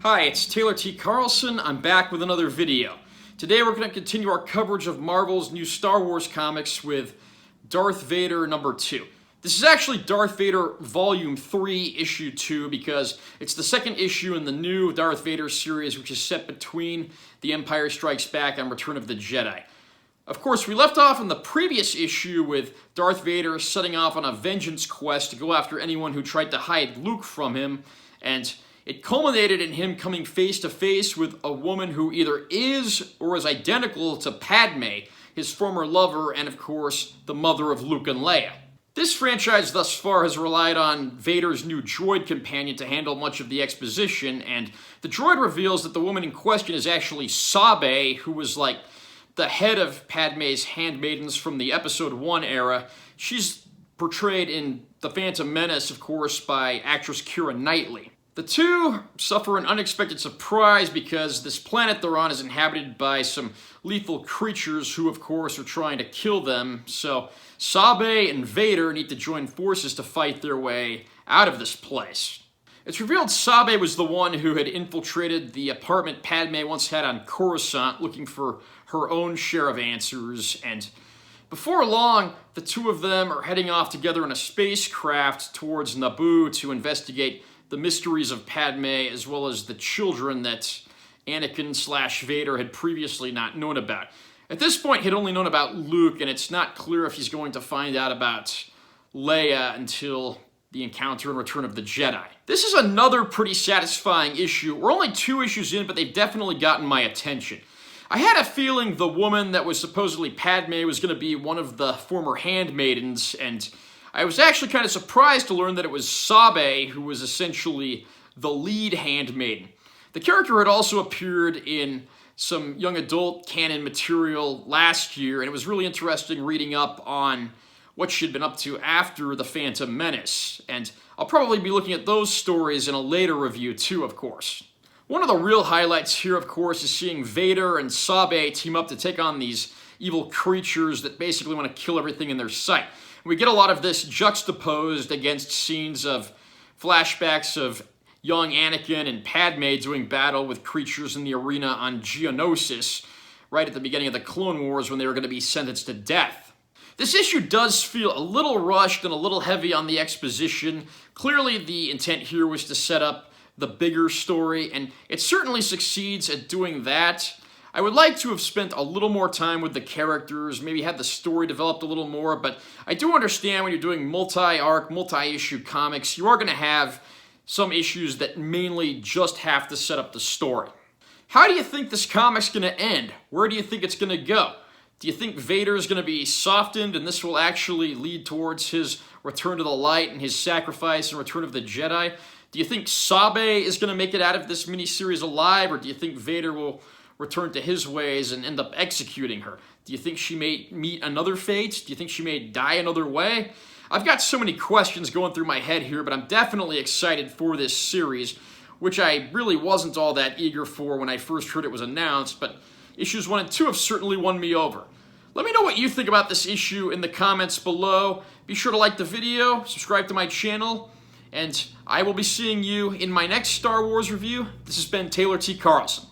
Hi, it's Taylor T. Carlson. I'm back with another video. Today we're going to continue our coverage of Marvel's new Star Wars comics with Darth Vader #2. This is actually Darth Vader Volume 3, Issue 2, because it's the second issue in the new Darth Vader series, which is set between The Empire Strikes Back and Return of the Jedi. Of course, we left off in the previous issue with Darth Vader setting off on a vengeance quest to go after anyone who tried to hide Luke from him, and it culminated in him coming face to face with a woman who either is or is identical to Padme, his former lover, and of course, the mother of Luke and Leia. This franchise thus far has relied on Vader's new droid companion to handle much of the exposition, and the droid reveals that the woman in question is actually Sabe, who was like the head of Padme's handmaidens from the Episode 1 era. She's portrayed in The Phantom Menace, of course, by actress Keira Knightley. The two suffer an unexpected surprise because this planet they're on is inhabited by some lethal creatures who, of course, are trying to kill them. So Sabe and Vader need to join forces to fight their way out of this place. It's revealed Sabe was the one who had infiltrated the apartment Padme once had on Coruscant looking for her own share of answers, and before long, the two of them are heading off together in a spacecraft towards Naboo to investigate the mysteries of Padme, as well as the children that Anakin/Vader had previously not known about. At this point, he'd only known about Luke, and it's not clear if he's going to find out about Leia until the encounter in Return of the Jedi. This is another pretty satisfying issue. We're only 2 issues in, but they've definitely gotten my attention. I had a feeling the woman that was supposedly Padme was going to be one of the former handmaidens, and I was actually kind of surprised to learn that it was Sabe who was essentially the lead handmaiden. The character had also appeared in some young adult canon material last year, and it was really interesting reading up on what she'd been up to after The Phantom Menace, and I'll probably be looking at those stories in a later review too, of course. One of the real highlights here, of course, is seeing Vader and Sabe team up to take on these evil creatures that basically want to kill everything in their sight. We get a lot of this juxtaposed against scenes of flashbacks of young Anakin and Padme doing battle with creatures in the arena on Geonosis, right at the beginning of the Clone Wars when they were going to be sentenced to death. This issue does feel a little rushed and a little heavy on the exposition. Clearly the intent here was to set up the bigger story, and it certainly succeeds at doing that. I would like to have spent a little more time with the characters, maybe had the story developed a little more, but I do understand when you're doing multi-arc, multi-issue comics, you are going to have some issues that mainly just have to set up the story. How do you think this comic's going to end? Where do you think it's going to go? Do you think Vader is going to be softened and this will actually lead towards his return to the light and his sacrifice and Return of the Jedi? Do you think Sabe is going to make it out of this miniseries alive, or do you think Vader will return to his ways and end up executing her? Do you think she may meet another fate? Do you think she may die another way? I've got so many questions going through my head here, but I'm definitely excited for this series, which I really wasn't all that eager for when I first heard it was announced, but issues 1 and 2 have certainly won me over. Let me know what you think about this issue in the comments below. Be sure to like the video, subscribe to my channel, and I will be seeing you in my next Star Wars review. This has been Taylor T. Carlson.